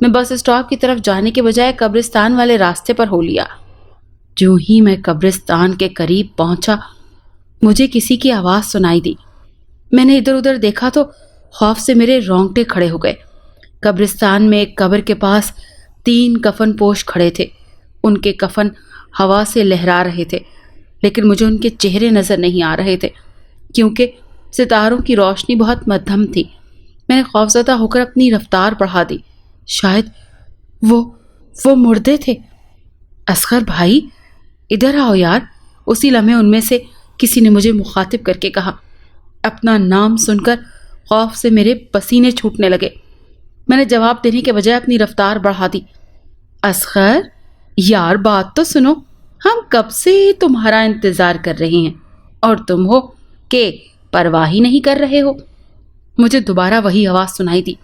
میں bus stop کی طرف جانے کے بجائے قبرستان والے راستے پر ہو لیا۔ جو ہی میں قبرستان کے قریب پہنچا مجھے کسی کی آواز سنائی دی۔ میں نے ادھر ادھر دیکھا تو خوف سے میرے رونگٹے کھڑے ہو گئے۔ قبرستان میں ایک قبر کے پاس 3 کفن پوش کھڑے تھے۔ ان کے کفن ہوا سے لہرا رہے تھے، لیکن مجھے ان کے چہرے نظر نہیں آ رہے تھے کیونکہ ستاروں کی روشنی بہت مدھم تھی۔ میں نے خوفزدہ ہو کر اپنی رفتار بڑھا دی۔ شاید وہ مردے تھے۔ اصغر بھائی ادھر آؤ یار، اسی لمحے ان میں سے کسی نے مجھے مخاطب کر کے کہا۔ اپنا نام سن کر خوف سے میرے پسینے چھوٹنے لگے۔ میں نے جواب دینے کے بجائے اپنی رفتار بڑھا دی۔ اصغر یار بات تو سنو، ہم کب سے تمہارا انتظار کر رہے ہیں اور تم ہو کہ پرواہ ہی نہیں کر رہے ہو۔ مجھے دوبارہ وہی آواز سنائی دی۔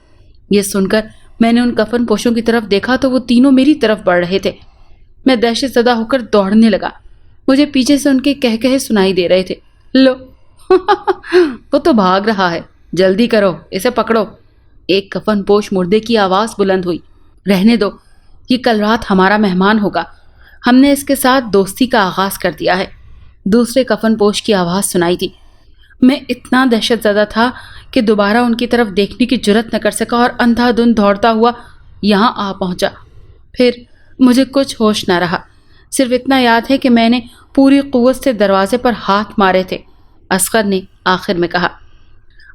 یہ سن کر میں نے ان کفن پوشوں کی طرف دیکھا تو وہ تینوں میری طرف بڑھ رہے تھے۔ میں دہشت زدہ ہو کر دوڑنے لگا۔ مجھے پیچھے سے ان کے کہے سنائی دے رہے تھے۔ لو وہ تو بھاگ رہا ہے، جلدی کرو اسے پکڑو۔ ایک کفن پوش مردے کی آواز بلند ہوئی۔ رہنے دو، یہ کل رات ہمارا مہمان ہوگا، ہم نے اس کے ساتھ دوستی کا آغاز کر دیا ہے۔ دوسرے کفن پوش کی آواز سنائی دی۔ میں اتنا دہشت زدہ تھا کہ دوبارہ ان کی طرف دیکھنے کی جرت نہ کر سکا اور اندھا دھند دوڑتا ہوا یہاں آ پہنچا۔ پھر مجھے کچھ ہوش نہ رہا، صرف اتنا یاد ہے کہ میں نے پوری قوت سے دروازے پر ہاتھ مارے تھے۔ اصغر نے آخر میں کہا۔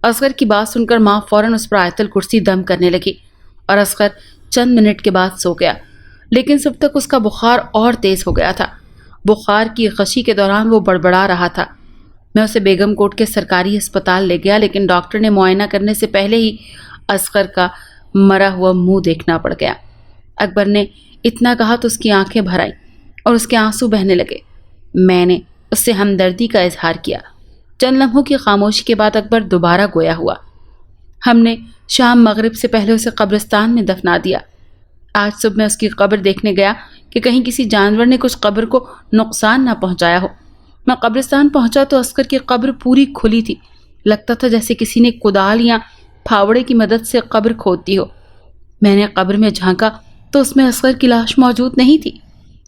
اصغر کی بات سن کر ماں فوراً اس پر آیت الکرسی دم کرنے لگی اور اصغر چند منٹ کے بعد سو گیا، لیکن سب تک اس کا بخار اور تیز ہو گیا تھا۔ بخار کی غشی کے دوران وہ بڑبڑا رہا تھا۔ میں اسے بیگم کوٹ کے سرکاری اسپتال لے گیا، لیکن ڈاکٹر نے معائنہ کرنے سے پہلے ہی اصغر کا مرا ہوا منہ دیکھنا پڑ گیا۔ اکبر نے اتنا کہا تو اس کی آنکھیں بھر آئیں اور اس کے آنسو بہنے لگے۔ میں نے اس سے ہمدردی کا اظہار کیا۔ چند لمحوں کی خاموشی کے بعد اکبر دوبارہ گویا ہوا۔ ہم نے شام مغرب سے پہلے اسے قبرستان میں دفنا دیا۔ آج صبح میں اس کی قبر دیکھنے گیا کہ کہیں کسی جانور نے کچھ قبر کو نقصان نہ پہنچایا ہو۔ میں قبرستان پہنچا تو اصغر کی قبر پوری کھلی تھی، لگتا تھا جیسے کسی نے کدال یا پھاوڑے کی مدد سے قبر کھود دی ہو۔ میں نے قبر میں جھانکا تو اس میں اصغر کی لاش موجود نہیں تھی۔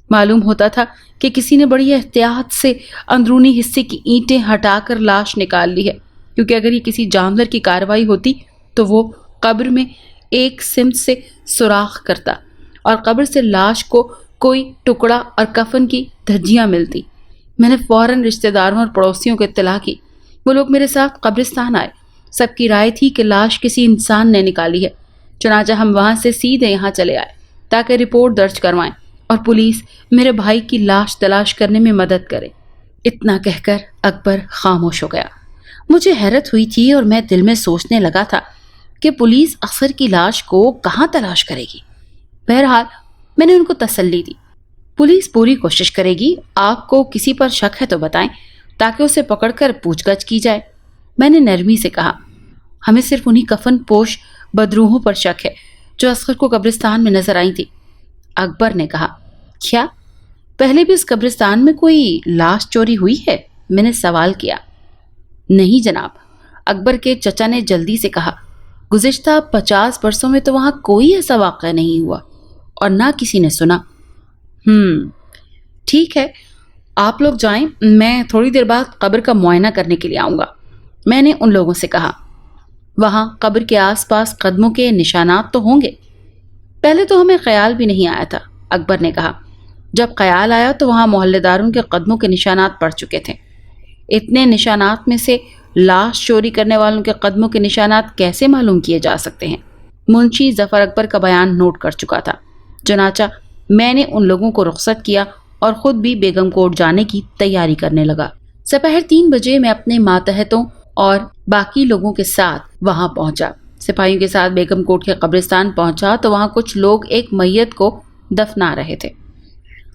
معلوم ہوتا تھا کہ کسی نے بڑی احتیاط سے اندرونی حصے کی اینٹیں ہٹا کر لاش نکال لی ہے، کیونکہ اگر یہ کسی جانور کی کارروائی ہوتی تو وہ قبر میں ایک سمت سے سوراخ کرتا اور قبر سے لاش کو کوئی ٹکڑا اور کفن کی دھجیاں ملتی۔ میں نے فوراً رشتہ داروں اور پڑوسیوں کو اطلاع کی۔ وہ لوگ میرے ساتھ قبرستان آئے۔ سب کی رائے تھی کہ لاش کسی انسان نے نکالی ہے، چنانچہ ہم وہاں سے سیدھے یہاں چلے آئے تاکہ رپورٹ درج کروائیں اور پولیس میرے بھائی کی لاش تلاش کرنے میں مدد کرے۔ اتنا کہہ کر اکبر خاموش ہو گیا۔ مجھے حیرت ہوئی تھی اور میں دل میں سوچنے لگا تھا کہ پولیس اصغر کی لاش کو کہاں تلاش کرے گی۔ بہرحال میں نے ان کو تسلی دی۔ پولیس پوری کوشش کرے گی، آپ کو کسی پر شک ہے تو بتائیں تاکہ اسے پکڑ کر پوچھ گچھ کی جائے۔ میں نے نرمی سے کہا، ہمیں صرف انہی کفن پوش بدروحوں پر شک ہے جو اصغر کو قبرستان میں نظر آئی تھی۔ اکبر نے کہا، کیا پہلے بھی اس قبرستان میں کوئی لاش چوری ہوئی ہے؟ میں نے سوال کیا۔ نہیں جناب، اکبر کے چچا نے جلدی سے کہا، گزشتہ 50 برسوں میں تو وہاں کوئی ایسا واقعہ نہیں ہوا اور نہ کسی نے سنا۔ ٹھیک ہے، آپ لوگ جائیں، میں تھوڑی دیر بعد قبر کا معائنہ کرنے کے لیے آؤں گا، میں نے ان لوگوں سے کہا۔ وہاں قبر کے آس پاس قدموں کے نشانات تو ہوں گے؟ پہلے تو ہمیں خیال بھی نہیں آیا تھا، اکبر نے کہا۔ جب خیال آیا تو وہاں محلے داروں کے قدموں کے نشانات پڑ چکے تھے۔ اتنے نشانات میں سے لاش چوری کرنے والوں کے قدموں کے نشانات کیسے معلوم کیے جا سکتے ہیں؟ منشی ظفر اکبر کا بیان نوٹ کر چکا تھا۔ چنانچہ میں نے ان لوگوں کو رخصت کیا اور خود بھی بیگم کوٹ جانے کی تیاری کرنے لگا۔ سپہر 3 بجے میں اپنے ماتحتوں اور باقی لوگوں کے ساتھ وہاں پہنچا۔ سپاہیوں کے ساتھ بیگم کوٹ کے قبرستان پہنچا تو وہاں کچھ لوگ ایک میت کو دفنا رہے تھے۔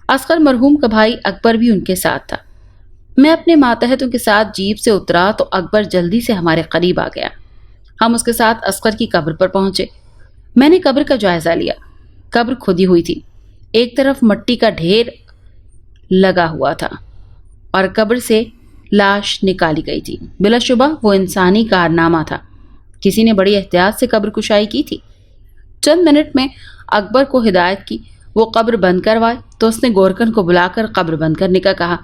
اصغر مرحوم کا بھائی اکبر بھی ان کے ساتھ تھا۔ میں اپنے ماتحتوں کے ساتھ جیپ سے اترا تو اکبر جلدی سے ہمارے قریب آ گیا۔ ہم اس کے ساتھ اصغر کی قبر پر پہنچے۔ میں نے قبر کا جائزہ لیا۔ قبر کھودی ہوئی تھی، ایک طرف مٹی کا ڈھیر لگا ہوا تھا اور قبر سے لاش نکالی گئی تھی۔ بلا شبہ وہ انسانی کارنامہ تھا، کسی نے بڑی احتیاط سے قبر کشائی کی تھی۔ چند منٹ میں اکبر کو ہدایت کی وہ قبر بند کروائے تو اس نے گورکن کو بلا کر قبر بند کرنے کا کہا۔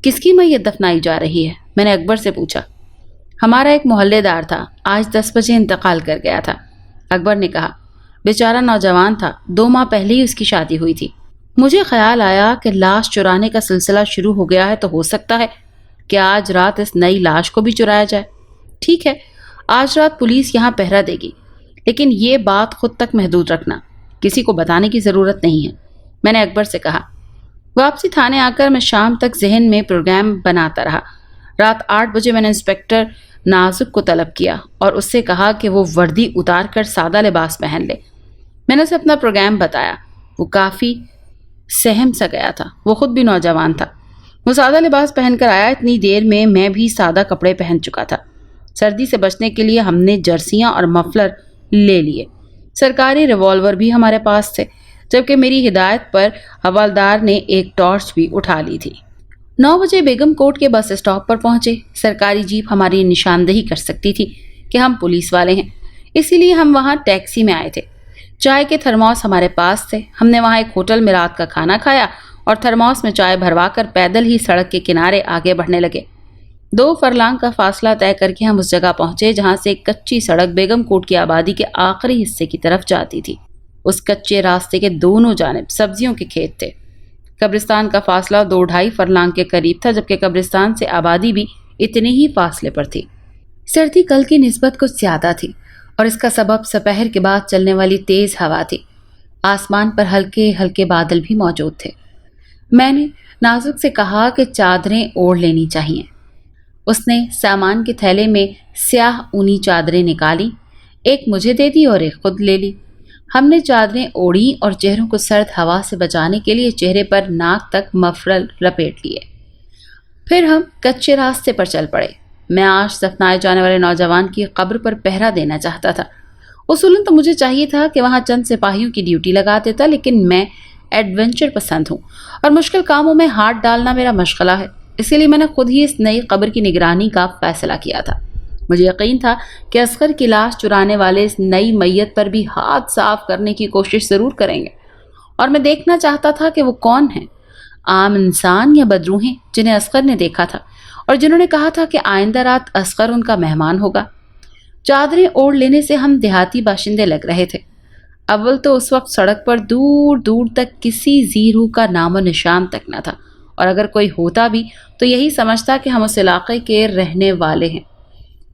کس کی میت دفنائی جا رہی ہے؟ میں نے اکبر سے پوچھا۔ ہمارا ایک محلے دار تھا، آج 10 بجے انتقال کر گیا تھا، اکبر نے کہا۔ بیچارہ نوجوان تھا، 2 ماہ پہلے ہی اس کی شادی ہوئی تھی۔ مجھے خیال آیا کہ لاش چرانے کا سلسلہ شروع ہو گیا ہے تو ہو سکتا ہے کہ آج رات اس نئی لاش کو بھی چرایا جائے۔ ٹھیک ہے، آج رات پولیس یہاں پہرا دے گی، لیکن یہ بات خود تک محدود رکھنا، کسی کو بتانے کی ضرورت نہیں ہے، میں نے اکبر سے کہا۔ واپسی تھانے آ کر میں شام تک ذہن میں پروگرام بناتا رہا۔ رات 8 بجے میں نے انسپکٹر نازک کو طلب کیا اور اس سے کہا کہ وہ وردی اتار کر سادہ لباس پہن لے۔ میں نے اسے اپنا پروگرام بتایا، وہ کافی سہم سا گیا تھا، وہ خود بھی نوجوان تھا۔ وہ سادہ لباس پہن کر آیا، اتنی دیر میں بھی سادہ کپڑے پہن چکا تھا۔ سردی سے بچنے کے لیے ہم نے جرسیاں اور مفلر لے لیے، سرکاری ریوالور بھی ہمارے پاس تھے، جبکہ میری ہدایت پر حوالدار نے ایک ٹارچ بھی اٹھا لی تھی۔ 9 بجے بیگم کوٹ کے بس اسٹاپ پر پہنچے۔ سرکاری جیپ ہماری نشاندہی کر سکتی تھی کہ ہم پولیس والے ہیں، اسی لیے ہم وہاں ٹیکسی میں آئے تھے۔ چائے کے تھرموس ہمارے پاس تھے۔ ہم نے وہاں ایک ہوٹل میں رات کا کھانا کھایا اور تھرموس میں چائے بھروا کر پیدل ہی سڑک کے کنارے آگے بڑھنے لگے۔ 2 فرلانگ کا فاصلہ طے کر کے ہم اس جگہ پہنچے جہاں سے ایک کچی سڑک بیگم کوٹ کی آبادی کے آخری حصے کی طرف جاتی تھی۔ اس کچے راستے کے دونوں جانب سبزیوں کے کھیت تھے۔ قبرستان کا فاصلہ 2-2.5 فرلانگ کے قریب تھا، جبکہ قبرستان سے آبادی بھی اتنے ہی فاصلے پر تھی۔ سردی کل کی نسبت کچھ زیادہ تھی اور اس کا سبب سپہر کے بعد چلنے والی تیز ہوا تھی۔ آسمان پر ہلکے ہلکے بادل بھی موجود تھے۔ میں نے نازک سے کہا کہ چادریں اوڑھ لینی چاہیے۔ اس نے سامان کے تھیلے میں سیاہ اونی چادریں نکالی، ایک مجھے دے دی اور ایک خود لے لی۔ ہم نے چادریں اوڑھی اور چہروں کو سرد ہوا سے بچانے کے لیے چہرے پر ناک تک مفرل لپیٹ لیے۔ پھر ہم کچے راستے پر چل پڑے۔ میں آج دفنائے جانے والے نوجوان کی قبر پر پہرا دینا چاہتا تھا۔ اصولاً تو مجھے چاہیے تھا کہ وہاں چند سپاہیوں کی ڈیوٹی لگا دیتا، لیکن میں ایڈونچر پسند ہوں اور مشکل کاموں میں ہاتھ ڈالنا میرا مشغلہ ہے، اسی لیے میں نے خود ہی اس نئی قبر کی نگرانی کا فیصلہ کیا تھا۔ مجھے یقین تھا کہ اصغر کی لاش چرانے والے اس نئی میت پر بھی ہاتھ صاف کرنے کی کوشش ضرور کریں گے، اور میں دیکھنا چاہتا تھا کہ وہ کون ہیں، عام انسان یا بدروہیں جنہیں اصغر نے دیکھا تھا اور جنہوں نے کہا تھا کہ آئندہ رات اصغر ان کا مہمان ہوگا۔ چادریں اوڑھ لینے سے ہم دیہاتی باشندے لگ رہے تھے۔ اول تو اس وقت سڑک پر دور دور تک کسی زیرو کا نام و نشان تک نہ تھا، اور اگر کوئی ہوتا بھی تو یہی سمجھتا کہ ہم اس علاقے کے رہنے والے ہیں۔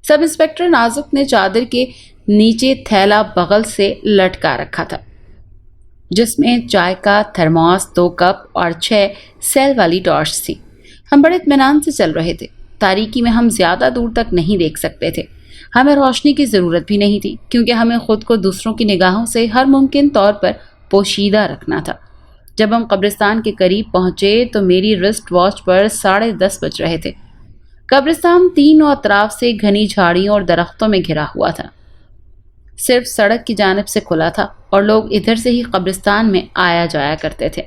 سب انسپکٹر نازک نے چادر کے نیچے تھیلا بغل سے لٹکا رکھا تھا، جس میں چائے کا تھرموس، 2 کپ اور 6 سیل والی ٹارچ تھی۔ ہم بڑے اطمینان سے چل رہے تھے۔ تاریکی میں ہم زیادہ دور تک نہیں دیکھ سکتے تھے۔ ہمیں روشنی کی ضرورت بھی نہیں تھی، کیونکہ ہمیں خود کو دوسروں کی نگاہوں سے ہر ممکن طور پر پوشیدہ رکھنا تھا۔ جب ہم قبرستان کے قریب پہنچے تو میری رسٹ واچ پر 10:30 بج رہے تھے۔ قبرستان تینوں اطراف سے گھنی جھاڑیوں اور درختوں میں گھرا ہوا تھا، صرف سڑک کی جانب سے کھلا تھا اور لوگ ادھر سے ہی قبرستان میں آیا جایا کرتے تھے۔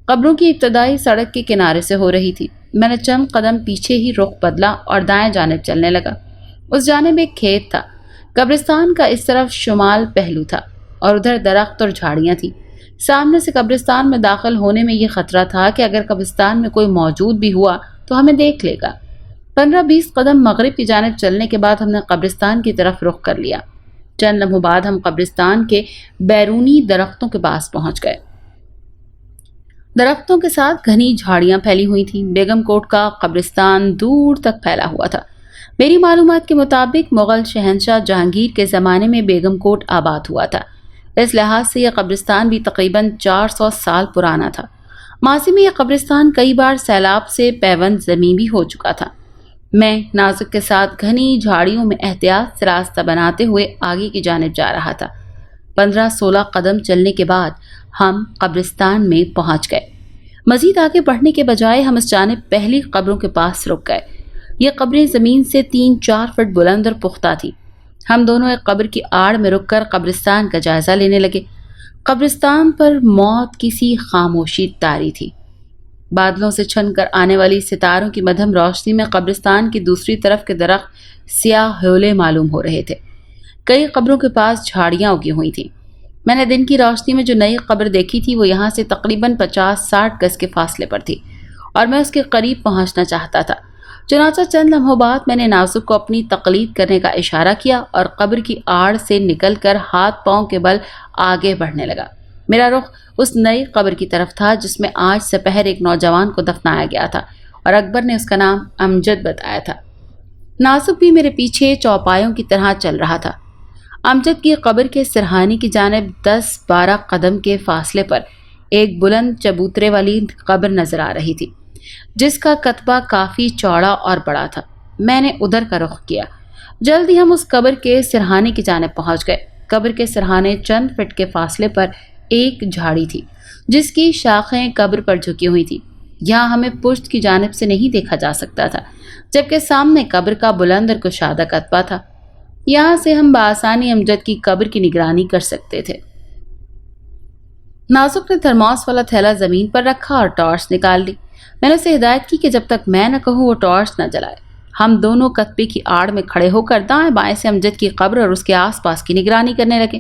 قبروں کی ابتدائی سڑک کے کنارے سے ہو رہی تھی۔ میں نے چند قدم پیچھے ہی رخ بدلا اور دائیں جانب چلنے لگا۔ اس جانب ایک کھیت تھا۔ قبرستان کا اس طرف شمال پہلو تھا اور ادھر درخت اور جھاڑیاں تھیں۔ سامنے سے قبرستان میں داخل ہونے میں یہ خطرہ تھا کہ اگر قبرستان میں کوئی موجود بھی ہوا تو ہمیں دیکھ لے گا۔ 15-20 قدم مغرب کی جانب چلنے کے بعد ہم نے قبرستان کی طرف رخ کر لیا۔ چند لمحوں بعد ہم قبرستان کے بیرونی درختوں کے پاس پہنچ گئے۔ درختوں کے ساتھ گھنی جھاڑیاں پھیلی ہوئی تھیں۔ بیگم کوٹ کا قبرستان دور تک پھیلا ہوا تھا۔ میری معلومات کے مطابق مغل شہنشاہ جہانگیر کے زمانے میں بیگم کوٹ آباد ہوا تھا۔ اس لحاظ سے یہ قبرستان بھی تقریباً 400 سال پرانا تھا۔ ماضی میں یہ قبرستان کئی بار سیلاب سے پیوند زمین بھی ہو چکا تھا۔ میں نازک کے ساتھ گھنی جھاڑیوں میں احتیاط سے راستہ بناتے ہوئے آگے کی جانب جا رہا تھا۔ 15-16 قدم چلنے کے بعد ہم قبرستان میں پہنچ گئے۔ مزید آگے بڑھنے کے بجائے ہم اس جانب پہلی قبروں کے پاس رک گئے۔ یہ قبریں زمین سے 3-4 فٹ بلند اور پختہ تھیں۔ ہم دونوں ایک قبر کی آڑ میں رک کر قبرستان کا جائزہ لینے لگے۔ قبرستان پر موت کی سی خاموشی طاری تھی۔ بادلوں سے چھن کر آنے والی ستاروں کی مدھم روشنی میں قبرستان کی دوسری طرف کے درخت سیاہ ہولے معلوم ہو رہے تھے۔ کئی قبروں کے پاس جھاڑیاں اگی ہوئی تھیں۔ میں نے دن کی روشنی میں جو نئی قبر دیکھی تھی وہ یہاں سے تقریباً 50-60 گز کے فاصلے پر تھی اور میں اس کے قریب پہنچنا چاہتا تھا۔ چنانچہ چند لمحوں بعد میں نے نازک کو اپنی تقلید کرنے کا اشارہ کیا اور قبر کی آڑ سے نکل کر ہاتھ پاؤں کے بل آگے بڑھنے لگا۔ میرا رخ اس نئی قبر کی طرف تھا جس میں آج سپہر ایک نوجوان کو دفنایا گیا تھا اور اکبر نے اس کا نام امجد بتایا تھا۔ نازک بھی میرے پیچھے چوپایوں کی طرح چل رہا تھا۔ امجد کی قبر کے سرہانے کی جانب 10-12 قدم کے فاصلے پر ایک بلند چبوترے والی قبر نظر آ رہی تھی جس کا کتبہ کافی چوڑا اور بڑا تھا۔ میں نے ادھر کا رخ کیا۔ جلد ہی ہم اس قبر کے سرہانے کی جانب پہنچ گئے۔ قبر کے سرہانے چند فٹ کے فاصلے پر ایک جھاڑی تھی جس کی شاخیں قبر پر جھکی ہوئی تھی۔ یہاں ہمیں پشت کی جانب سے نہیں دیکھا جا سکتا تھا جبکہ سامنے قبر کا بلند اور کشادہ کتبہ تھا۔ یہاں سے ہم بآسانی امجد کی قبر کی نگرانی کر سکتے تھے۔ نازک نے تھرماس والا تھیلا زمین پر رکھا اور ٹارچ نکال لی۔ میں نے اسے ہدایت کی کہ جب تک میں نہ کہوں وہ ٹارچ نہ جلائے۔ ہم دونوں کتبے کی آڑ میں کھڑے ہو کر دائیں بائیں سے امجد کی قبر اور اس کے آس پاس کی نگرانی کرنے لگے۔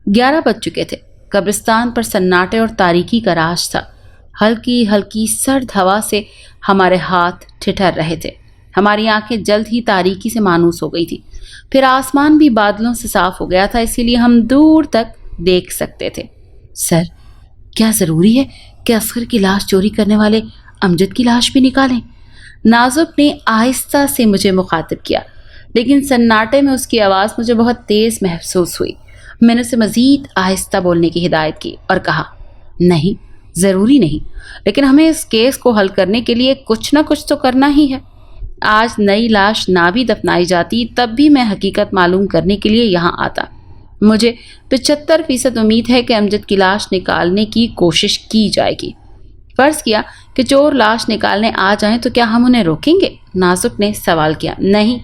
11 بج چکے تھے۔ قبرستان پر سناٹے اور تاریکی کا راج تھا۔ ہلکی ہلکی سرد ہوا سے ہمارے ہاتھ ٹھٹر رہے تھے۔ ہماری آنکھیں جلد ہی تاریکی سے مانوس ہو گئی تھی۔ پھر آسمان بھی بادلوں سے صاف ہو گیا تھا، اسی لیے ہم دور تک دیکھ سکتے تھے۔ سر، کیا ضروری ہے کہ اصغر کی لاش چوری کرنے والے امجد کی لاش بھی نکالیں؟ نازک نے آہستہ سے مجھے مخاطب کیا، لیکن سناٹے میں اس کی آواز مجھے بہت تیز محسوس ہوئی۔ میں نے اسے مزید آہستہ بولنے کی ہدایت کی اور کہا، نہیں، ضروری نہیں، لیکن ہمیں اس کیس کو حل کرنے کے لیے کچھ نہ کچھ تو کرنا ہی ہے۔ آج نئی لاش نہ بھی دفنائی جاتی تب بھی میں حقیقت معلوم کرنے کے لیے یہاں آتا۔ مجھے 75% امید ہے کہ امجد کی لاش نکالنے کی کوشش کی جائے گی۔ فرض کیا کہ چور لاش نکالنے آ جائیں تو کیا ہم انہیں روکیں گے؟ نازک نے سوال کیا۔ نہیں،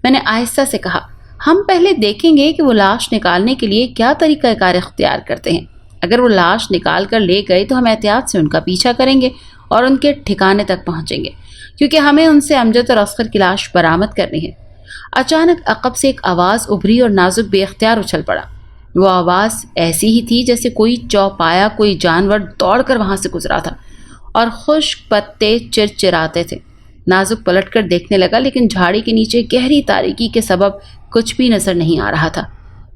میں نے آہستہ سے کہا، ہم پہلے دیکھیں گے کہ وہ لاش نکالنے کے لیے کیا طریقہ کار اختیار کرتے ہیں۔ اگر وہ لاش نکال کر لے گئے تو ہم احتیاط سے ان کا پیچھا کریں گے اور ان کے ٹھکانے تک پہنچیں گے، کیونکہ ہمیں ان سے امجد اور اصغر کی لاش برآمد کرنی ہے۔ اچانک عقب سے ایک آواز ابھری اور نازک بے اختیار اچھل پڑا۔ وہ آواز ایسی ہی تھی جیسے کوئی چوپایا کوئی جانور دوڑ کر وہاں سے گزرا تھا اور خشک پتے چرچراتے تھے۔ نازک پلٹ کر دیکھنے لگا، لیکن جھاڑی کے نیچے گہری تاریکی کے سبب کچھ بھی نظر نہیں آ رہا تھا۔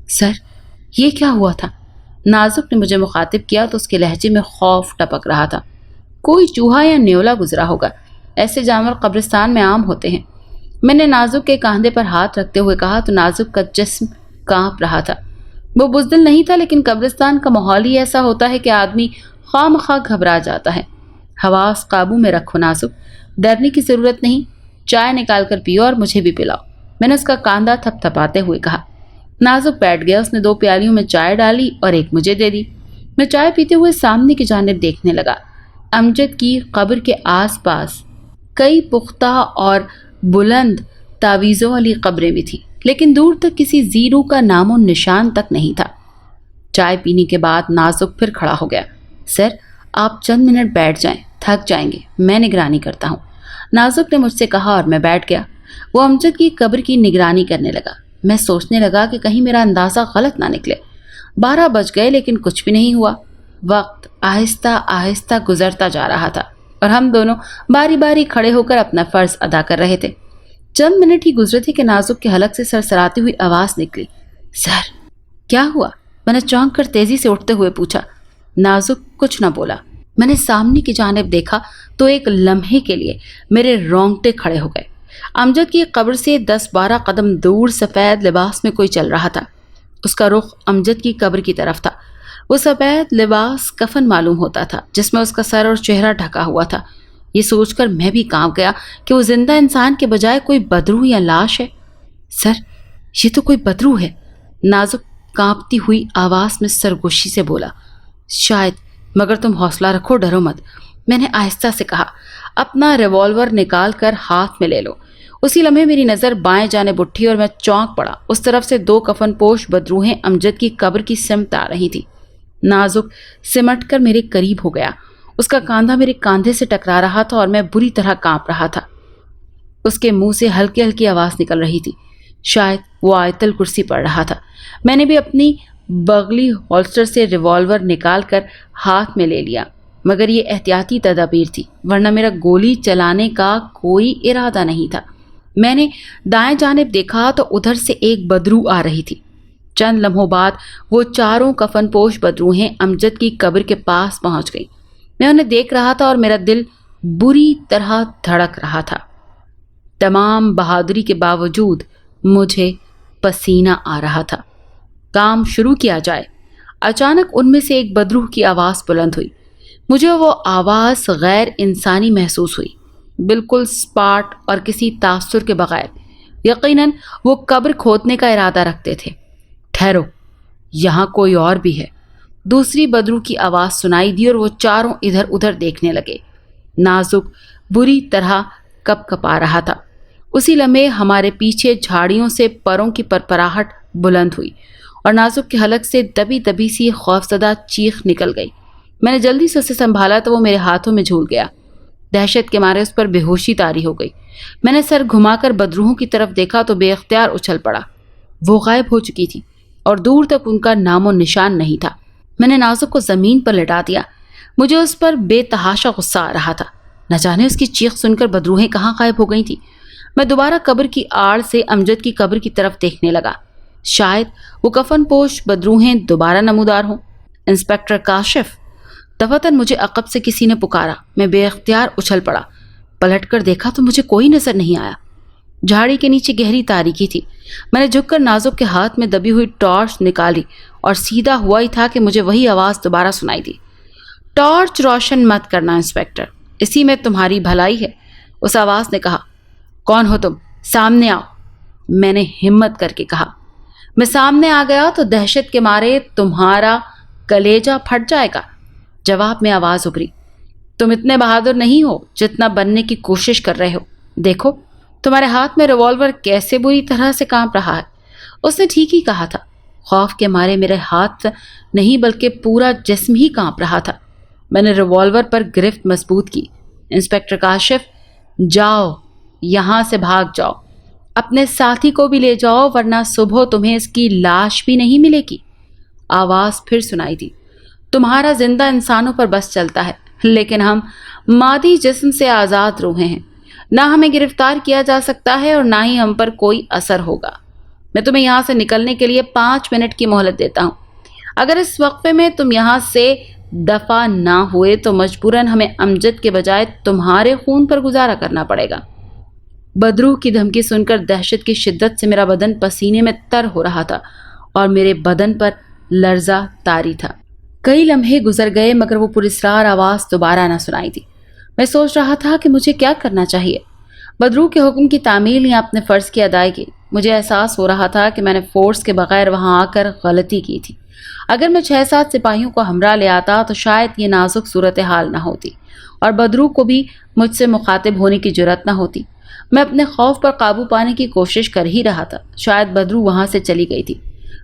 سر، یہ کیا ہوا تھا؟ نازک نے مجھے مخاطب کیا تو اس کے لہجے میں خوف ٹپک رہا تھا۔ کوئی چوہا یا نیولا گزرا ہوگا، ایسے جانور قبرستان میں عام ہوتے ہیں۔ میں نے نازک کے کاندھے پر ہاتھ رکھتے ہوئے کہا تو نازک کا جسم کانپ رہا تھا۔ وہ بزدل نہیں تھا، لیکن قبرستان کا ماحول ہی ایسا ہوتا ہے کہ آدمی خواہ مخواہ گھبرا جاتا ہے۔ حواس قابو میں رکھو نازک، ڈرنے کی ضرورت نہیں، چائے نکال کر پیو اور مجھے بھی پلاؤ، میں نے اس کا کاندھا تھپ تھپاتے ہوئے کہا۔ نازک بیٹھ گیا، اس نے 2 پیالیوں میں چائے ڈالی اور ایک مجھے دے دی۔ میں چائے پیتے ہوئے سامنے کی جانب دیکھنے لگا۔ امجد کی قبر کے آس پاس کئی پختہ اور بلند تعویذوں والی قبریں بھی تھیں، لیکن دور تک کسی زیرو کا نام و نشان تک نہیں تھا۔ چائے پینے کے بعد نازک پھر کھڑا ہو گیا۔ سر، آپ چند منٹ بیٹھ جائیں، تھک جائیں گے، میں نگرانی کرتا ہوں، نازک نے مجھ سے کہا اور میں بیٹھ گیا۔ وہ امجد کی قبر کی نگرانی کرنے لگا۔ میں سوچنے لگا کہ کہیں میرا اندازہ غلط نہ نکلے۔ 12 بج گئے لیکن کچھ بھی نہیں ہوا۔ وقت آہستہ آہستہ گزرتا جا رہا تھا اور ہم دونوں باری باری کھڑے ہو کر اپنا فرض ادا کر رہے تھے۔ چند منٹ ہی گزرے تھے کہ نازک کے حلق سے سرسراتی ہوئی آواز نکلی، سر، کیا ہوا؟ میں نے چونک کر تیزی سے اٹھتے ہوئے پوچھا۔ نازک کچھ نہ بولا۔ میں نے سامنے کی جانب دیکھا تو ایک لمحے کے لیے میرے رونگٹے کھڑے ہو گئے۔ امجد کی قبر سے 10-12 قدم دور سفید لباس میں کوئی چل رہا تھا۔ اس کا رخ امجد کی قبر کی طرف تھا۔ وہ سفید لباس کفن معلوم ہوتا تھا جس میں اس کا سر اور چہرہ ڈھکا ہوا تھا۔ یہ سوچ کر میں بھی کانپ گیا کہ وہ زندہ انسان کے بجائے کوئی بدروح یا لاش ہے۔ سر، یہ تو کوئی بدروح ہے، نازک کانپتی ہوئی آواز میں سرگوشی سے بولا۔ شاید، مگر تم حوصلہ رکھو، ڈرو مت، میں نے آہستہ سے کہا۔ اپنا ریوالور نکال کر ہاتھ میں لے لو۔ اسی لمحے میری نظر بائیں جانب اٹھی اور میں چونک پڑا۔ اس طرف سے 2 کفن پوش بدروہیں امجد کی قبر کی سمت آ رہی تھی۔ نازک سمٹ کر میرے قریب ہو گیا۔ اس کا کاندھا میرے کاندھے سے ٹکرا رہا تھا اور میں بری طرح کانپ رہا تھا۔ اس کے منہ سے ہلکی ہلکی آواز نکل رہی تھی، شاید وہ آیت الکرسی پڑھ رہا تھا۔ میں نے بھی اپنی بغلی ہولسٹر سے ریوالور نکال کر ہاتھ میں لے لیا، مگر یہ احتیاطی تدابیر تھی، ورنہ میرا گولی چلانے کا کوئی ارادہ نہیں تھا۔ میں نے دائیں جانب دیکھا تو ادھر سے ایک بدرو آ رہی تھی۔ چند لمحوں بعد وہ چاروں کفن پوش بدروہیں امجد کی قبر کے پاس پہنچ گئی۔ میں انہیں دیکھ رہا تھا اور میرا دل بری طرح دھڑک رہا تھا۔ تمام بہادری کے باوجود مجھے پسینہ آ رہا تھا۔ کام شروع کیا جائے۔ اچانک ان میں سے ایک بدروح کی آواز بلند ہوئی۔ مجھے وہ آواز غیر انسانی محسوس ہوئی، بالکل سپاٹ اور کسی تاثر کے بغیر۔ یقیناً وہ قبر کھودنے کا ارادہ رکھتے تھے۔ ٹھہرو، یہاں کوئی اور بھی ہے۔ دوسری بدروح کی آواز سنائی دی اور وہ چاروں ادھر ادھر دیکھنے لگے۔ نازک بری طرح کپ کپا رہا تھا۔ اسی لمحے ہمارے پیچھے جھاڑیوں سے پروں کی پرپراہٹ بلند ہوئی اور نازک کے حلق سے دبی دبی سی خوفزدہ چیخ نکل گئی۔ میں نے جلدی سے اسے سنبھالا تو وہ میرے ہاتھوں میں جھول گیا۔ دہشت کے مارے اس پر بے ہوشی طاری ہو گئی۔ میں نے سر گھما کر بدروحوں کی طرف دیکھا تو بے اختیار اچھل پڑا۔ وہ غائب ہو چکی تھی اور دور تک ان کا نام و نشان نہیں تھا۔ میں نے نازک کو زمین پر لٹا دیا۔ مجھے اس پر بے تحاشا غصہ آ رہا تھا۔ نہ جانے اس کی چیخ سن کر بدروہیں کہاں غائب ہو گئی تھی۔ میں دوبارہ قبر کی آڑ سے امجد کی قبر کی طرف دیکھنے لگا۔ شاید وہ کفن پوش بدروہیں دوبارہ نمودار ہوں۔ انسپکٹر کاشف! دفعتاً مجھے عقب سے کسی نے پکارا۔ میں بے اختیار اچھل پڑا۔ پلٹ کر دیکھا تو مجھے کوئی نظر نہیں آیا۔ جھاڑی کے نیچے گہری تاریکی تھی۔ میں نے جھک کر نازک کے ہاتھ میں دبی ہوئی ٹارچ نکالی اور سیدھا ہوا ہی تھا کہ مجھے وہی آواز دوبارہ سنائی دی۔ ٹارچ روشن مت کرنا انسپکٹر، اسی میں تمہاری بھلائی ہے۔ اس آواز نے کہا۔ کون ہو تم؟ سامنے آؤ، میں نے ہمت کر کے کہا۔ میں سامنے آ گیا تو دہشت کے مارے تمہارا کلیجہ پھٹ جائے گا۔ جواب میں آواز ابھری۔ تم اتنے بہادر نہیں ہو جتنا بننے کی کوشش کر رہے ہو۔ دیکھو تمہارے ہاتھ میں ریوالور کیسے بری طرح سے کانپ رہا ہے۔ اس نے ٹھیک ہی کہا تھا۔ خوف کے مارے میرے ہاتھ نہیں بلکہ پورا جسم ہی کانپ رہا تھا۔ میں نے ریوالور پر گرفت مضبوط کی۔ انسپکٹر کاشف، جاؤ یہاں سے، بھاگ جاؤ، اپنے ساتھی کو بھی لے جاؤ ورنہ صبح تمہیں اس کی لاش بھی نہیں ملے گی۔ آواز پھر سنائی دی۔ تمہارا زندہ انسانوں پر بس چلتا ہے، لیکن ہم مادی جسم سے آزاد روحیں ہیں۔ نہ ہمیں گرفتار کیا جا سکتا ہے اور نہ ہی ہم پر کوئی اثر ہوگا۔ میں تمہیں یہاں سے نکلنے کے لیے 5 منٹ کی مہلت دیتا ہوں۔ اگر اس وقفے میں تم یہاں سے دفع نہ ہوئے تو مجبوراً ہمیں امجد کے بجائے تمہارے خون پر گزارا کرنا پڑے گا۔ بدروح کی دھمکی سن کر دہشت کی شدت سے میرا بدن پسینے میں تر ہو رہا تھا اور میرے بدن پر لرزہ طاری تھا۔ کئی لمحے گزر گئے مگر وہ پراسرار آواز دوبارہ نہ سنائی دی۔ میں سوچ رہا تھا کہ مجھے کیا کرنا چاہیے، بدروح کے حکم کی تعمیل یا اپنے فرض کی ادائیگی۔ مجھے احساس ہو رہا تھا کہ میں نے فورس کے بغیر وہاں آ کر غلطی کی تھی۔ اگر میں 6-7 سپاہیوں کو ہمراہ لے آتا تو شاید یہ نازک صورتحال نہ ہوتی اور بدروح کو بھی مجھ سے مخاطب ہونے کی جرأت نہ ہوتی۔ میں اپنے خوف پر قابو پانے کی کوشش کر ہی رہا تھا۔ شاید بدروح وہاں سے چلی گئی تھی۔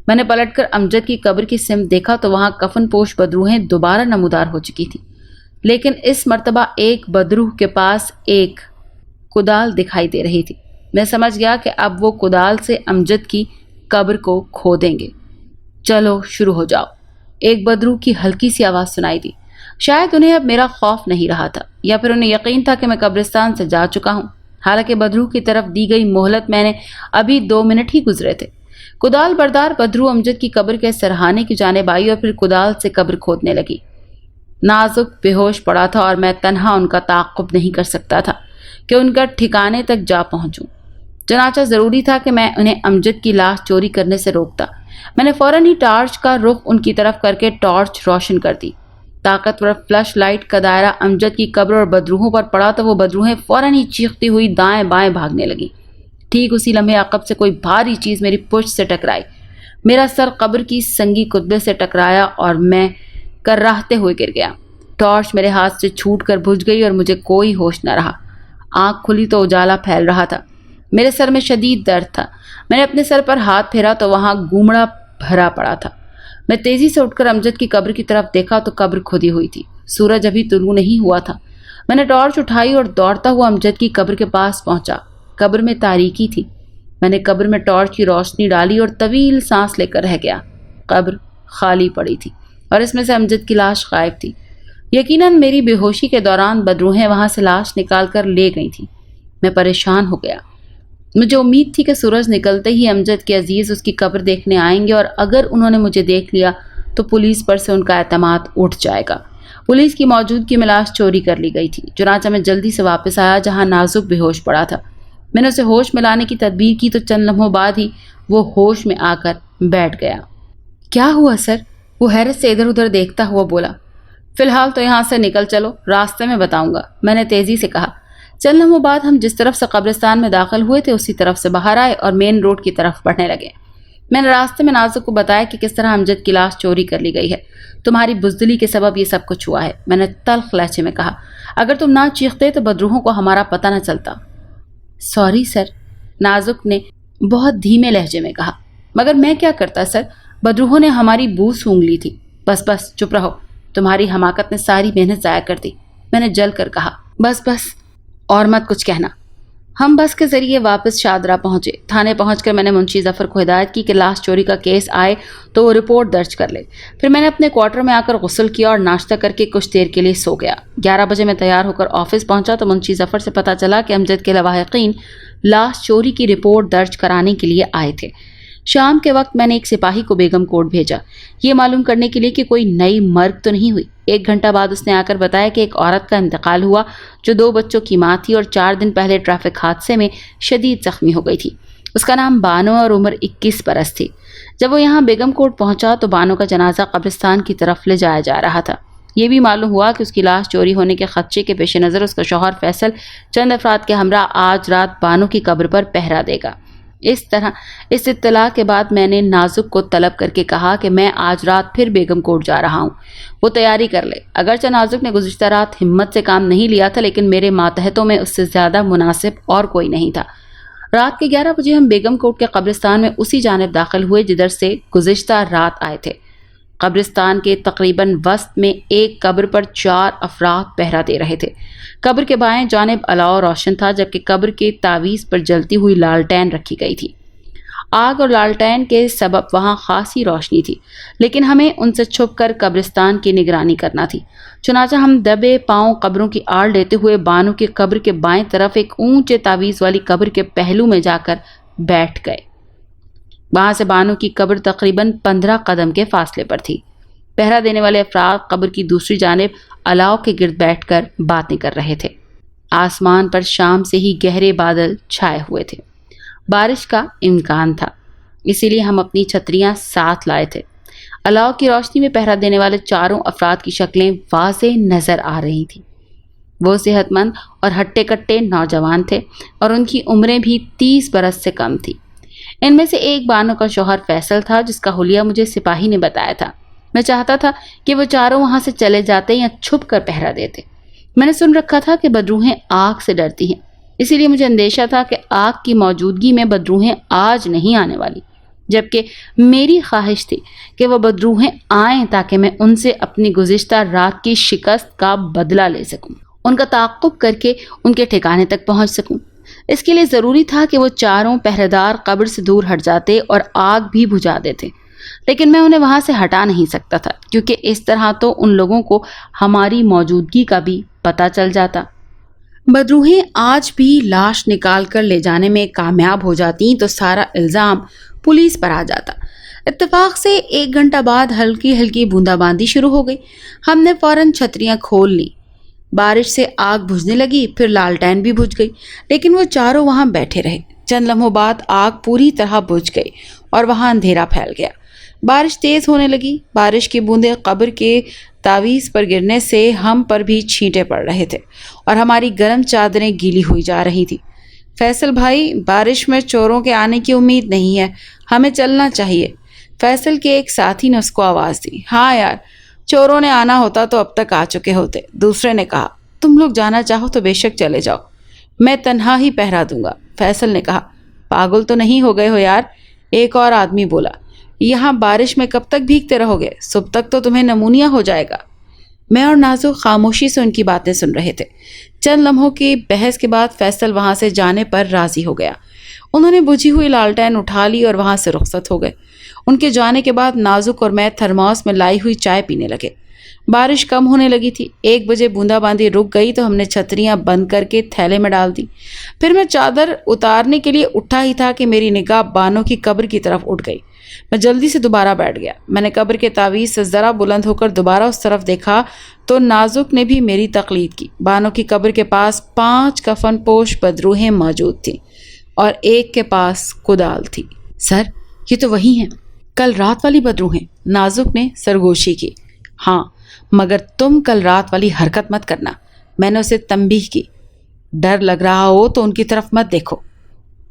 میں نے پلٹ کر امجد کی قبر کی سمت دیکھا تو وہاں کفن پوش بدروہیں دوبارہ نمودار ہو چکی تھی، لیکن اس مرتبہ ایک بدروح کے پاس ایک کدال دکھائی دے رہی تھی۔ میں سمجھ گیا کہ اب وہ کدال سے امجد کی قبر کو کھودیں گے۔ چلو شروع ہو جاؤ، ایک بدروح کی ہلکی سی آواز سنائی دی۔ شاید انہیں اب میرا خوف نہیں رہا تھا یا پھر انہیں یقین تھا کہ میں قبرستان سے جا چکا ہوں۔ حالانکہ بدروح کی طرف دی گئی مہلت میں نے ابھی 2 منٹ ہی گزرے تھے۔ کدال بردار بدروح امجد کی قبر کے سرہانے کی جانب آئی اور پھر کدال سے قبر کھودنے لگی۔ نازک بے ہوش پڑا تھا اور میں تنہا ان کا تعاقب نہیں کر سکتا تھا کہ ان کا ٹھکانے تک جا پہنچوں۔ چنانچہ ضروری تھا کہ میں انہیں امجد کی لاش چوری کرنے سے روکتا۔ میں نے فوراً ہی ٹارچ کا رخ ان کی طرف کر کے ٹارچ روشن کر دی۔ طاقتور فلش لائٹ کا دائرہ امجد کی قبر اور بدروحوں پر پڑا تو وہ بدروہیں فوراً ہی چیختی ہوئی دائیں بائیں بھاگنے لگی۔ ٹھیک اسی لمحے عقب سے کوئی بھاری چیز میری پشت سے ٹکرائی۔ میرا سر قبر کی سنگی کتبے سے ٹکرایا اور میں کراہتے ہوئے گر گیا۔ ٹارچ میرے ہاتھ سے چھوٹ کر بجھ گئی اور مجھے کوئی ہوش نہ رہا۔ آنکھ کھلی تو اجالا پھیل رہا تھا۔ میرے سر میں شدید درد تھا۔ میں نے اپنے سر پر ہاتھ پھیرا تو وہاں گومڑا بھرا پڑا تھا۔ میں تیزی سے اٹھ کر امجد کی قبر کی طرف دیکھا تو قبر کھودی ہوئی تھی۔ سورج ابھی طلوع نہیں ہوا تھا۔ میں نے ٹارچ اٹھائی اور دوڑتا ہوا امجد کی قبر کے پاس پہنچا۔ قبر میں تاریکی تھی۔ میں نے قبر میں ٹارچ کی روشنی ڈالی اور طویل سانس لے کر رہ گیا۔ قبر خالی پڑی تھی اور اس میں سے امجد کی لاش غائب تھی۔ یقیناً میری بے ہوشی کے دوران بدروحیں وہاں سے لاش نکال کر لے گئی تھیں۔ میں پریشان ہو گیا۔ مجھے امید تھی کہ سورج نکلتے ہی امجد کے عزیز اس کی قبر دیکھنے آئیں گے، اور اگر انہوں نے مجھے دیکھ لیا تو پولیس پر سے ان کا اعتماد اٹھ جائے گا۔ پولیس کی موجودگی میں لاش چوری کر لی گئی تھی۔ چنانچہ میں جلدی سے واپس آیا جہاں نازک بے ہوش پڑا تھا۔ میں نے اسے ہوش میں لانے کی تدبیر کی تو چند لمحوں بعد ہی وہ ہوش میں آ کر بیٹھ گیا۔ کیا ہوا سر؟ وہ حیرت سے ادھر ادھر دیکھتا ہوا بولا۔ فی الحال تو یہاں سے نکل چلو، راستے میں بتاؤں گا، میں نے تیزی سے کہا۔ چند لمحوں بعد ہم جس طرف سے قبرستان میں داخل ہوئے تھے اسی طرف سے باہر آئے اور مین روڈ کی طرف بڑھنے لگے۔ میں نے راستے میں نازک کو بتایا کہ کس طرح امجد کی لاش چوری کر لی گئی ہے۔ تمہاری بزدلی کے سبب یہ سب کچھ ہوا ہے، میں نے تلخ لہجے میں کہا۔ اگر تم نہ چیختے تو بدروحوں کو ہمارا پتہ نہ چلتا۔ سوری سر، نازک نے بہت دھیمے لہجے میں کہا۔ مگر میں کیا کرتا سر، بدروحوں نے ہماری بو سونگھ لی تھی۔ بس بس چپ رہو، تمہاری حماقت نے ساری محنت ضائع کر دی، میں نے جل کر کہا۔ بس بس اور مت کچھ کہنا۔ ہم بس کے ذریعے واپس شادرہ پہنچے۔ تھانے پہنچ کر میں نے منشی ظفر کو ہدایت کی کہ لاش چوری کا کیس آئے تو وہ رپورٹ درج کر لے۔ پھر میں نے اپنے کوارٹر میں آ کر غسل کیا اور ناشتہ کر کے کچھ دیر کے لیے سو گیا۔ 11 بجے میں تیار ہو کر آفس پہنچا تو منشی ظفر سے پتہ چلا کہ امجد کے لواحقین لاش چوری کی رپورٹ درج کرانے کے لیے آئے تھے۔ شام کے وقت میں نے ایک سپاہی کو بیگم کوٹ بھیجا، یہ معلوم کرنے کے لیے کہ کوئی نئی مرگ تو نہیں ہوئی۔ 1 گھنٹہ بعد اس نے آ کر بتایا کہ ایک عورت کا انتقال ہوا جو 2 بچوں کی ماں تھی اور 4 دن پہلے ٹریفک حادثے میں شدید زخمی ہو گئی تھی۔ اس کا نام بانو اور عمر 21 برس تھی۔ جب وہ یہاں بیگم کوٹ پہنچا تو بانو کا جنازہ قبرستان کی طرف لے جایا جا رہا تھا۔ یہ بھی معلوم ہوا کہ اس کی لاش چوری ہونے کے خدشے کے پیش نظر اس کا شوہر فیصل چند افراد کے ہمراہ آج رات بانو کی قبر پر پہرا دے گا۔ اس طرح اس اطلاع کے بعد میں نے نازک کو طلب کر کے کہا کہ میں آج رات پھر بیگم کوٹ جا رہا ہوں، وہ تیاری کر لے۔ اگرچہ نازک نے گزشتہ رات ہمت سے کام نہیں لیا تھا، لیکن میرے ماتحتوں میں اس سے زیادہ مناسب اور کوئی نہیں تھا۔ رات کے 11 بجے ہم بیگم کوٹ کے قبرستان میں اسی جانب داخل ہوئے جدھر سے گزشتہ رات آئے تھے۔ قبرستان کے تقریباً وسط میں ایک قبر پر 4 افراد پہرا دے رہے تھے۔ قبر کے بائیں جانب الاؤ روشن تھا، جبکہ قبر کے تعویذ پر جلتی ہوئی لالٹین رکھی گئی تھی۔ آگ اور لالٹین کے سبب وہاں خاصی روشنی تھی، لیکن ہمیں ان سے چھپ کر قبرستان کی نگرانی کرنا تھی۔ چنانچہ ہم دبے پاؤں قبروں کی آڑ لیتے ہوئے بانو کی قبر کے بائیں طرف ایک اونچے تعویذ والی قبر کے پہلو میں جا کر بیٹھ گئے۔ وہاں سے بانو کی قبر تقریباً 15 قدم کے فاصلے پر تھی۔ پہرا دینے والے افراد قبر کی دوسری جانب الاؤ کے گرد بیٹھ کر باتیں کر رہے تھے۔ آسمان پر شام سے ہی گہرے بادل چھائے ہوئے تھے۔ بارش کا امکان تھا، اسی لیے ہم اپنی چھتریاں ساتھ لائے تھے۔ الاؤ کی روشنی میں پہرا دینے والے 4 افراد کی شکلیں واضح نظر آ رہی تھیں۔ وہ صحت مند اور ہٹے کٹے نوجوان تھے اور ان کی عمریں بھی 30 برس سے کم تھی۔ ان میں سے ایک بانو کا شوہر فیصل تھا، جس کا حلیہ مجھے سپاہی نے بتایا تھا۔ میں چاہتا تھا کہ وہ 4 وہاں سے چلے جاتے یا چھپ کر پہرا دیتے۔ میں نے سن رکھا تھا کہ بدروحیں آگ سے ڈرتی ہیں، اسی لیے مجھے اندیشہ تھا کہ آگ کی موجودگی میں بدروحیں آج نہیں آنے والی، جبکہ میری خواہش تھی کہ وہ بدروحیں آئیں تاکہ میں ان سے اپنی گزشتہ رات کی شکست کا بدلہ لے سکوں، ان کا تعاقب کر کے ان کے ٹھکانے تک پہنچ سکوں۔ اس کے لیے ضروری تھا کہ وہ 4 پہرےدار قبر سے دور ہٹ جاتے اور آگ بھی بجھا دیتے، لیکن میں انہیں وہاں سے ہٹا نہیں سکتا تھا، کیونکہ اس طرح تو ان لوگوں کو ہماری موجودگی کا بھی پتہ چل جاتا۔ بدروحیں آج بھی لاش نکال کر لے جانے میں کامیاب ہو جاتی تو سارا الزام پولیس پر آ جاتا۔ اتفاق سے 1 گھنٹہ بعد ہلکی ہلکی بوندا باندی شروع ہو گئی۔ ہم نے فوراً چھتریاں کھول لیں۔ بارش سے آگ بجھنے لگی، پھر لالٹین بھی بجھ گئی، لیکن وہ 4 وہاں بیٹھے رہے۔ چند لمحوں بعد آگ پوری طرح بجھ گئی اور وہاں اندھیرا پھیل گیا۔ بارش تیز ہونے لگی۔ بارش کی بوندیں قبر کے تعویذ پر گرنے سے ہم پر بھی چھینٹے پڑ رہے تھے اور ہماری گرم چادریں گیلی ہوئی جا رہی تھی۔ فیصل بھائی، بارش میں چوروں کے آنے کی امید نہیں ہے، ہمیں چلنا چاہیے، فیصل کے ایک ساتھی نے اس کو آواز دی۔ ہاں یار، چوروں نے آنا ہوتا تو اب تک آ چکے ہوتے، دوسرے نے کہا۔ تم لوگ جانا چاہو تو بے شک چلے جاؤ، میں تنہا ہی پہرا دوں گا، فیصل نے کہا۔ پاگل تو نہیں ہو گئے ہو یار، ایک اور آدمی بولا۔ یہاں بارش میں کب تک بھیگتے رہو گے؟ صبح تک تو تمہیں نمونیا ہو جائے گا۔ میں اور نازو خاموشی سے ان کی باتیں سن رہے تھے۔ چند لمحوں کی بحث کے بعد فیصل وہاں سے جانے پر راضی ہو گیا۔ انہوں نے بجھی ہوئی لالٹین اٹھا لی اور وہاں سے رخصت ہو گئے۔ ان کے جانے کے بعد نازک اور میں تھرماس میں لائی ہوئی چائے پینے لگے۔ بارش کم ہونے لگی تھی۔ 1 بجے بوندا باندی رک گئی تو ہم نے چھتریاں بند کر کے تھیلے میں ڈال دی۔ پھر میں چادر اتارنے کے لیے اٹھا ہی تھا کہ میری نگاہ بانو کی قبر کی طرف اٹھ گئی۔ میں جلدی سے دوبارہ بیٹھ گیا۔ میں نے قبر کے تعویذ سے ذرا بلند ہو کر دوبارہ اس طرف دیکھا تو نازک نے بھی میری تقلید کی۔ بانو کی قبر کے پاس 5 کفن پوش بدروہیں موجود تھیں اور ایک کے پاس کدال تھی۔ سر، یہ تو وہی ہیں، کل رات والی بدروہیں، نازک نے سرگوشی کی۔ ہاں، مگر تم کل رات والی حرکت مت کرنا، میں نے اسے تنبیہ کی۔ ڈر لگ رہا ہو تو ان کی طرف مت دیکھو۔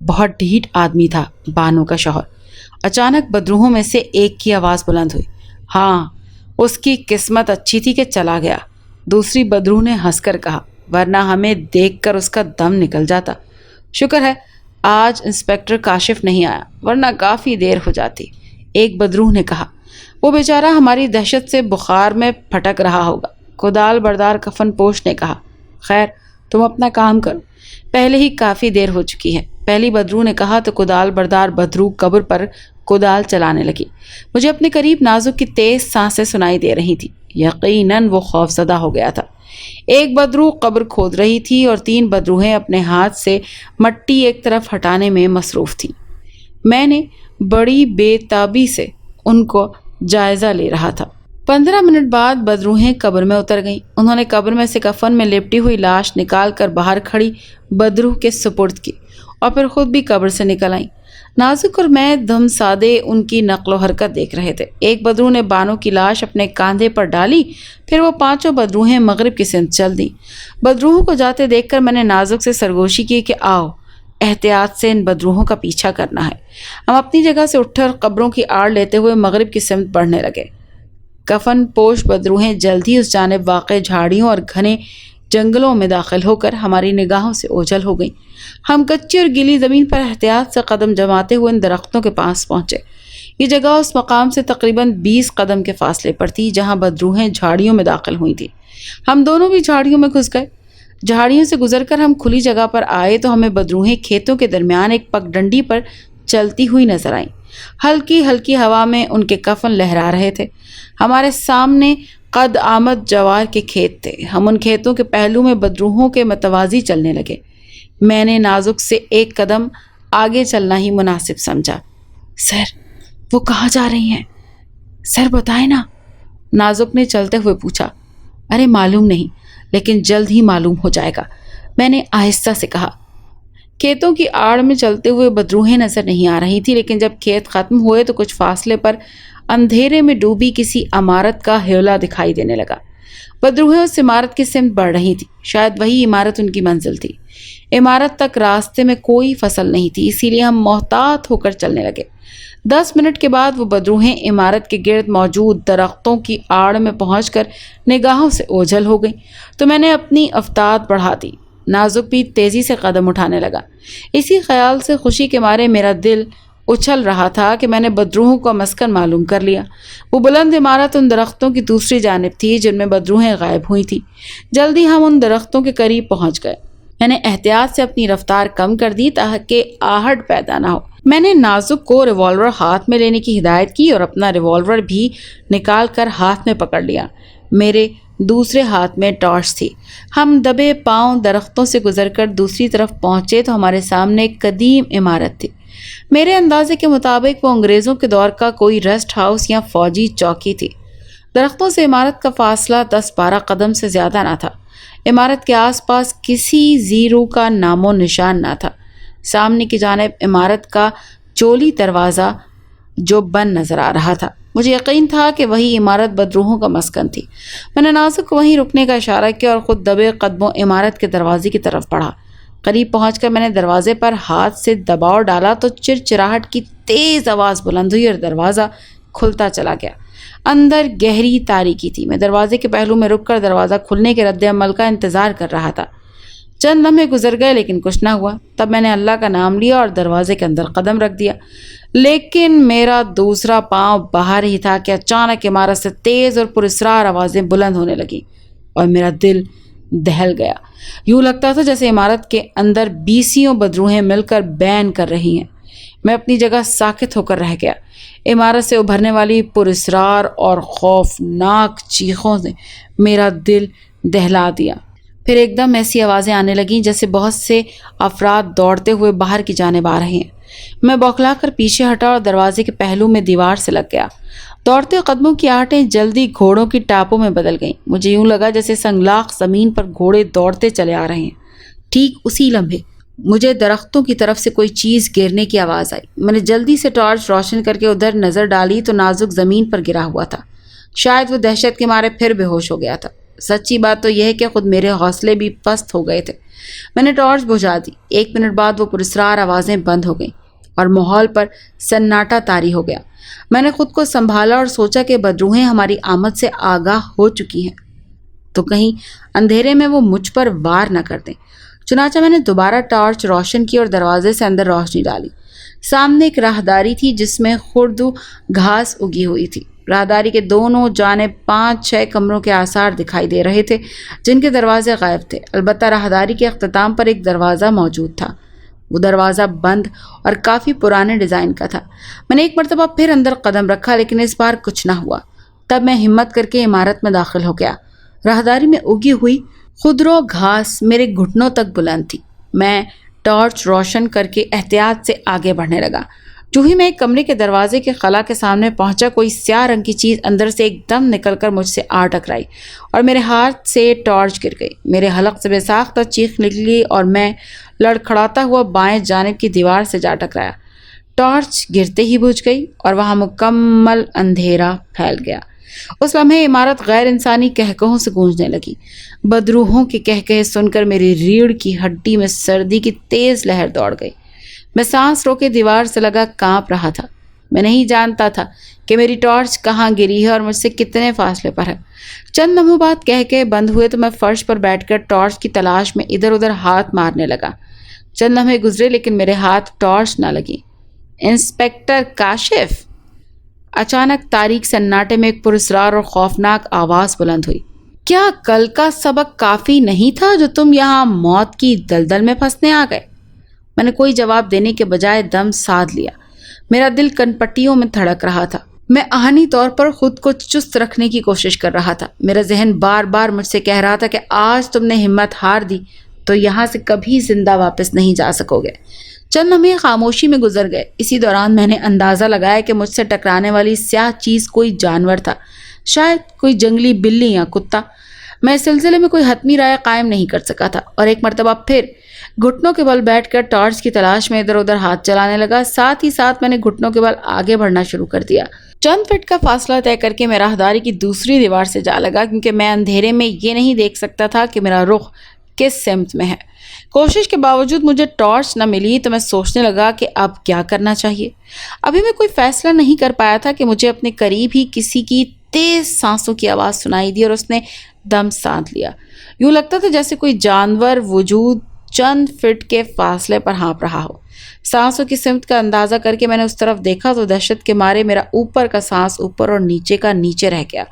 بہت ڈھیٹ آدمی تھا بانو کا شوہر۔ اچانک بدروہوں میں سے ایک کی آواز بلند ہوئی، ہاں، اس کی قسمت اچھی تھی کہ چلا گیا۔ دوسری بدروہ نے ہنس کر کہا، ورنہ ہمیں دیکھ کر اس کا دم نکل جاتا۔ شکر ہے آج انسپیکٹر کاشف نہیں آیا، ورنہ کافی دیر ہو جاتی۔ ایک بدروہ نے کہا، وہ بیچارہ ہماری دہشت سے بخار میں پھٹک رہا ہوگا۔ کدال بردار کفن پوش نے کہا، خیر تم اپنا کام کرو، پہلے ہی کافی دیر ہو چکی ہے۔ پہلی بدروہ نے کہا تو کدال بردار بدروہ قبر پر کدال چلانے لگی۔ مجھے اپنے قریب نازک کی تیز سانسیں سنائی دے رہی تھی۔ یقیناً وہ خوفزدہ ہو گیا تھا۔ ایک بدروہ قبر کھود رہی تھی اور 3 بدروہیں اپنے ہاتھ سے مٹی ایک طرف ہٹانے میں مصروف تھیں۔ میں نے بڑی بے تابی سے ان کو جائزہ لے رہا تھا۔ 15 منٹ بعد بدروہیں قبر میں اتر گئیں۔ انہوں نے قبر میں سے کفن میں لپٹی ہوئی لاش نکال کر باہر کھڑی بدروہ کے سپرد کی اور پھر خود بھی قبر سے نکل آئیں۔ نازک اور میں دم سادے ان کی نقل و حرکت دیکھ رہے تھے۔ ایک بدروہ نے بانو کی لاش اپنے کاندھے پر ڈالی، پھر وہ 5 بدروہیں مغرب کی سمت چل دیں۔ بدروہوں کو جاتے دیکھ کر میں نے نازک سے سرگوشی کی کہ آؤ، احتیاط سے ان بدروہوں کا پیچھا کرنا ہے۔ ہم اپنی جگہ سے اٹھے اور قبروں کی آڑ لیتے ہوئے مغرب کی سمت بڑھنے لگے۔ کفن پوش بدروہیں جلد ہی اس جانب واقع جھاڑیوں اور گھنے جنگلوں میں داخل ہو کر ہماری نگاہوں سے اوجھل ہو گئیں۔ ہم کچی اور گیلی زمین پر احتیاط سے قدم جماتے ہوئے ان درختوں کے پاس پہنچے۔ یہ جگہ اس مقام سے تقریباً 20 قدم کے فاصلے پر تھی جہاں بدروہیں جھاڑیوں میں داخل ہوئی تھیں۔ ہم دونوں بھی جھاڑیوں میں گھس گئے۔ جھاڑیوں سے گزر کر ہم کھلی جگہ پر آئے تو ہمیں بدروہیں کھیتوں کے درمیان ایک پگ ڈنڈی پر چلتی ہوئی نظر آئیں۔ ہلکی ہلکی ہوا میں ان کے کفن لہرا رہے تھے۔ ہمارے سامنے قد آمد جوار کے کھیت تھے۔ ہم ان کھیتوں کے پہلو میں بدروہوں کے متوازی چلنے لگے۔ میں نے نازک سے 1 قدم آگے چلنا ہی مناسب سمجھا۔ سر، وہ کہاں جا رہی ہیں؟ سر بتائے نا، نازک نے چلتے ہوئے پوچھا۔ ارے معلوم نہیں، لیکن جلد ہی معلوم ہو جائے گا، میں نے آہستہ سے کہا۔ کھیتوں کی آڑ میں چلتے ہوئے بدروہیں نظر نہیں آ رہی تھی، لیکن جب کھیت ختم ہوئے تو کچھ فاصلے پر اندھیرے میں ڈوبی کسی عمارت کا ہیولا دکھائی دینے لگا۔ بدروہیں اس عمارت کی سمت بڑھ رہی تھی، شاید وہی عمارت ان کی منزل تھی۔ عمارت تک راستے میں کوئی فصل نہیں تھی، اسی لیے ہم محتاط ہو کر چلنے لگے۔ 10 منٹ کے بعد وہ بدروہیں عمارت کے گرد موجود درختوں کی آڑ میں پہنچ کر نگاہوں سے اوجھل ہو گئیں تو میں نے اپنی افتاد بڑھا دی۔ نازک بھی تیزی سے قدم اٹھانے لگا۔ اسی خیال سے خوشی کے مارے میرا دل اچھل رہا تھا کہ میں نے بدروہوں کا مسکن معلوم کر لیا۔ وہ بلند عمارت ان درختوں کی دوسری جانب تھی جن میں بدروہیں غائب ہوئی تھیں۔ جلدی ہم ان درختوں کے قریب پہنچ گئے۔ میں نے احتیاط سے اپنی رفتار کم کر دی تاکہ آہٹ پیدا نہ ہو۔ میں نے نازک کو ریوالور ہاتھ میں لینے کی ہدایت کی اور اپنا ریوالور بھی نکال کر ہاتھ میں پکڑ لیا۔ میرے دوسرے ہاتھ میں ٹارچ تھی۔ ہم دبے پاؤں درختوں سے گزر کر دوسری طرف پہنچے تو ہمارے سامنے ایک قدیم عمارت تھی۔ میرے اندازے کے مطابق وہ انگریزوں کے دور کا کوئی ریسٹ ہاؤس یا فوجی چوکی تھی۔ درختوں سے عمارت کا فاصلہ 10-12 قدم سے زیادہ نہ تھا۔ عمارت کے آس پاس کسی زیرو کا نام و نشان نہ تھا۔ سامنے کی جانب عمارت کا چولی دروازہ جو بند نظر آ رہا تھا۔ مجھے یقین تھا کہ وہی عمارت بدروہوں کا مسکن تھی۔ میں نے نازک کو وہیں رکنے کا اشارہ کیا اور خود دبے قدموں عمارت کے دروازے کی طرف بڑھا۔ قریب پہنچ کر میں نے دروازے پر ہاتھ سے دباؤ ڈالا تو چرچراہٹ کی تیز آواز بلند ہوئی اور دروازہ کھلتا چلا گیا۔ اندر گہری تاریکی تھی۔ میں دروازے کے پہلو میں رک کر دروازہ کھلنے کے رد عمل کا انتظار کر رہا تھا۔ چند لمحے گزر گئے لیکن کچھ نہ ہوا۔ تب میں نے اللہ کا نام لیا اور دروازے کے اندر قدم رکھ دیا، لیکن میرا دوسرا پاؤں باہر ہی تھا کہ اچانک عمارت سے تیز اور پراسرار آوازیں بلند ہونے لگیں اور میرا دل دہل گیا۔ یوں لگتا تھا جیسے عمارت کے اندر 20 بدروہیں مل کر بین کر رہی ہیں۔ میں اپنی جگہ ساکت ہو کر رہ گیا۔ عمارت سے ابھرنے والی پراسرار اور خوفناک چیخوں نے میرا دل دہلا دیا۔ پھر ایک دم ایسی آوازیں آنے لگیں جیسے بہت سے افراد دوڑتے ہوئے باہر کی جانب آ رہے ہیں۔ میں بوکھلا کر پیچھے ہٹا اور دروازے کے پہلو میں دیوار سے لگ گیا۔ دوڑتے قدموں کی آہٹیں جلدی گھوڑوں کی ٹاپوں میں بدل گئیں۔ مجھے یوں لگا جیسے سنگلاخ زمین پر گھوڑے دوڑتے چلے آ رہے ہیں۔ ٹھیک اسی لمحے مجھے درختوں کی طرف سے کوئی چیز گرنے کی آواز آئی۔ میں نے جلدی سے ٹارچ روشن کر کے ادھر نظر ڈالی تو نازک زمین پر گرا ہوا تھا۔ شاید وہ دہشت کے مارے پھر بے ہوش ہو گیا تھا۔ سچی بات تو یہ ہے کہ خود میرے حوصلے بھی پست ہو گئے تھے۔ میں نے ٹارچ بجھا دی۔ 1 منٹ بعد وہ پراسرار آوازیں بند ہو گئیں اور ماحول پر سناٹا طاری ہو گیا۔ میں نے خود کو سنبھالا اور سوچا کہ بدروحیں ہماری آمد سے آگاہ ہو چکی ہیں تو کہیں اندھیرے میں وہ مجھ پر وار نہ کر دیں۔ چنانچہ میں نے دوبارہ ٹارچ روشن کی اور دروازے سے اندر روشنی ڈالی۔ سامنے ایک راہداری تھی جس میں خرد گھاس اگی ہوئی تھی۔ راہداری کے دونوں جانب 5-6 کمروں کے آثار دکھائی دے رہے تھے جن کے دروازے غائب تھے۔ البتہ راہداری کے اختتام پر ایک دروازہ موجود تھا۔ وہ دروازہ بند اور کافی پرانے ڈیزائن کا تھا۔ میں نے ایک مرتبہ پھر اندر قدم رکھا لیکن اس بار کچھ نہ ہوا۔ تب میں ہمت کر کے عمارت میں داخل ہو گیا۔ راہداری میں اگی ہوئی خودرو گھاس میرے گھٹنوں تک بلند تھی۔ میں ٹارچ روشن کر کے احتیاط سے آگے بڑھنے لگا۔ جو ہی میں ایک کمرے کے دروازے کے خلا کے سامنے پہنچا، کوئی سیاہ رنگ کی چیز اندر سے ایک دم نکل کر مجھ سے آ ٹکرائی اور میرے ہاتھ سے ٹارچ گر گئی۔ میرے حلق سے بے ساختہ چیخ نکلی اور میں لڑکھڑاتا ہوا بائیں جانب کی دیوار سے جا ٹکرایا۔ ٹارچ گرتے ہی بجھ گئی اور وہاں مکمل اندھیرا پھیل گیا۔ اس لمحے عمارت غیر انسانی کہکہوں سے گونجنے لگی۔ بدروحوں کے کہکہے سن کر میری ریڑھ کی ہڈی میں سردی کی تیز لہر دوڑ گئی۔ میں سانس روکے دیوار سے لگا کانپ رہا تھا۔ میں نہیں جانتا تھا کہ میری ٹارچ کہاں گری ہے اور مجھ سے کتنے فاصلے پر ہے۔ چند لمحوں بعد کہکہے بند ہوئے تو میں فرش پر بیٹھ کر ٹارچ کی تلاش میں ادھر ادھر ہاتھ مارنے لگا۔ چند لمحے گزرے لیکن میرے ہاتھ ٹارچ نہ لگی۔ انسپکٹر کاشف! اچانک تاریک سناٹے میں ایک پراسرار اور خوفناک آواز بلند ہوئی۔ کیا کل کا سبق کافی نہیں تھا جو تم یہاں موت کی دلدل میں پھنسنے آ گئے؟ میں نے کوئی جواب دینے کے بجائے دم سادھ لیا۔ میرا دل کنپٹیوں میں دھڑک رہا تھا۔ میں آہنی طور پر خود کو چست رکھنے کی کوشش کر رہا تھا۔ میرا ذہن بار بار مجھ سے کہہ رہا تھا کہ آج تم نے ہمت ہار دی تو یہاں سے کبھی زندہ واپس نہیں جا سکو گے۔ چند لمحے خاموشی میں گزر گئے۔ اسی دوران میں نے اندازہ لگایا کہ مجھ سے ٹکرانے والی سیاہ چیز کوئی جانور تھا، شاید کوئی جنگلی بلی یا کتا۔ میں اس سلسلے میں کوئی حتمی رائے قائم نہیں کر سکا تھا اور ایک مرتبہ پھر گھٹنوں کے بل بیٹھ کر ٹارچ کی تلاش میں ادھر ادھر ہاتھ چلانے لگا۔ ساتھ ہی ساتھ میں نے گھٹنوں کے بل آگے بڑھنا شروع کر دیا۔ چند فٹ کا فاصلہ طے کر کے میں راہداری کی دوسری دیوار سے جا لگا کیونکہ میں اندھیرے میں یہ نہیں دیکھ سکتا تھا کہ میرا رخ کس سمت میں ہے۔ کوشش کے باوجود مجھے ٹارچ نہ ملی تو میں سوچنے لگا کہ اب کیا کرنا چاہیے۔ ابھی میں کوئی فیصلہ نہیں کر پایا تھا کہ مجھے اپنے قریب ہی کسی کی تیز سانسوں کی آواز سنائی دی اور اس نے دم سانت لیا۔ یوں لگتا تھا جیسے کوئی جانور وجود چند فٹ کے فاصلے پر ہانپ رہا ہو۔ سانسوں کی سمت کا اندازہ کر کے میں نے اس طرف دیکھا تو دہشت کے مارے میرا اوپر کا سانس اوپر اور نیچے کا نیچے رہ گیا۔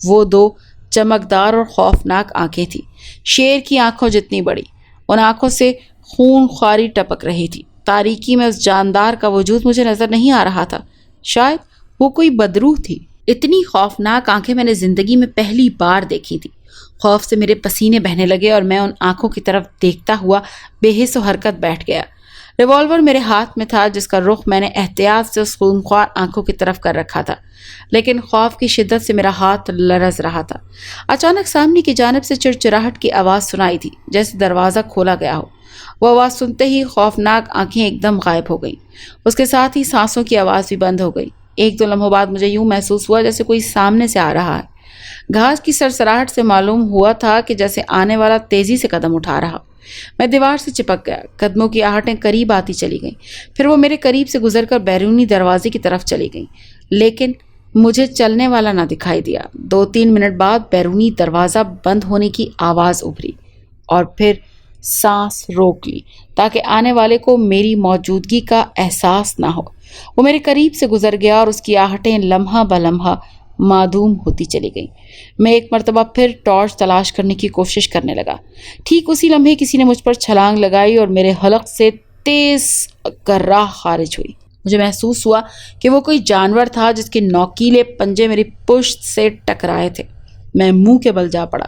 وہ 2 چمکدار اور خوفناک آنکھیں تھیں، شیر کی آنکھوں جتنی بڑی۔ ان آنکھوں سے خون خواری ٹپک رہی تھی۔ تاریکی میں اس جاندار کا وجود مجھے نظر نہیں آ رہا تھا، شاید وہ کوئی بدروح تھی۔ اتنی خوفناک آنکھیں میں نے زندگی میں پہلی بار دیکھی تھی۔ خوف سے میرے پسینے بہنے لگے اور میں ان آنکھوں کی طرف دیکھتا ہوا بے حس و حرکت بیٹھ گیا۔ ریوالور میرے ہاتھ میں تھا جس کا رخ میں نے احتیاط سے اس خونخوار آنکھوں کی طرف کر رکھا تھا، لیکن خوف کی شدت سے میرا ہاتھ لرز رہا تھا۔ اچانک سامنے کی جانب سے چڑچڑاہٹ کی آواز سنائی تھی جیسے دروازہ کھولا گیا ہو۔ وہ آواز سنتے ہی خوفناک آنکھیں ایک دم غائب ہو گئیں۔ اس کے ساتھ ہی سانسوں کی آواز بھی بند ہو گئی۔ 1-2 لمحوں بعد مجھے یوں محسوس ہوا جیسے کوئی سامنے سے آ رہا ہے۔ گھاس کی سرسراہٹ سے معلوم ہوا تھا کہ جیسے آنے والا تیزی سے قدم اٹھا رہا۔ میں دیوار سے چپک گیا۔ قدموں کی آہٹیں قریب آتی چلی گئیں، پھر وہ میرے قریب سے گزر کر بیرونی دروازے کی طرف چلی گئیں، لیکن مجھے چلنے والا نہ دکھائی دیا۔ 2-3 منٹ بعد بیرونی دروازہ بند ہونے کی آواز ابھری اور پھر سانس روک لی تاکہ آنے والے کو میری موجودگی کا احساس نہ ہو۔ وہ میرے قریب سے گزر گیا اور اس کی آہٹیں لمحہ بلمحہ معدوم ہوتی چلی گئیں۔ میں ایک مرتبہ پھر ٹارچ تلاش کرنے کی کوشش کرنے لگا۔ ٹھیک اسی لمحے کسی نے مجھ پر چھلانگ لگائی اور میرے حلق سے تیز گراہ خارج ہوئی۔ مجھے محسوس ہوا کہ وہ کوئی جانور تھا جس کے نوکیلے پنجے میری پشت سے ٹکرائے تھے۔ میں منہ کے بل جا پڑا،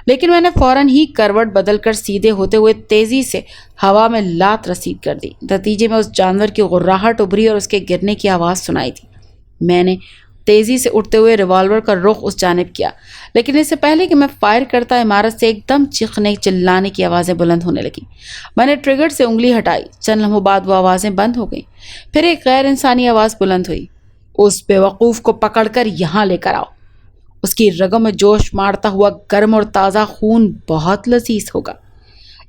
لیکن میں نے فوراً ہی کروٹ بدل کر سیدھے ہوتے ہوئے تیزی سے ہوا میں لات رسید کر دی۔ نتیجے میں اس جانور کی غراہٹ ابھری اور اس کے گرنے کی آواز سنائی تھی۔ میں نے تیزی سے اٹھتے ہوئے ریوالور کا رخ اس جانب کیا، لیکن اس سے پہلے کہ میں فائر کرتا عمارت سے ایک دم چیخنے چلانے کی آوازیں بلند ہونے لگیں۔ میں نے ٹریگر سے انگلی ہٹائی، چند لمحوں بعد وہ آوازیں بند ہو گئیں۔ پھر ایک غیر انسانی آواز بلند ہوئی، اس بے وقوف کو پکڑ کر یہاں لے کر آؤ۔ اس کی رگوں میں جوش مارتا ہوا گرم اور تازہ خون بہت لذیذ ہوگا۔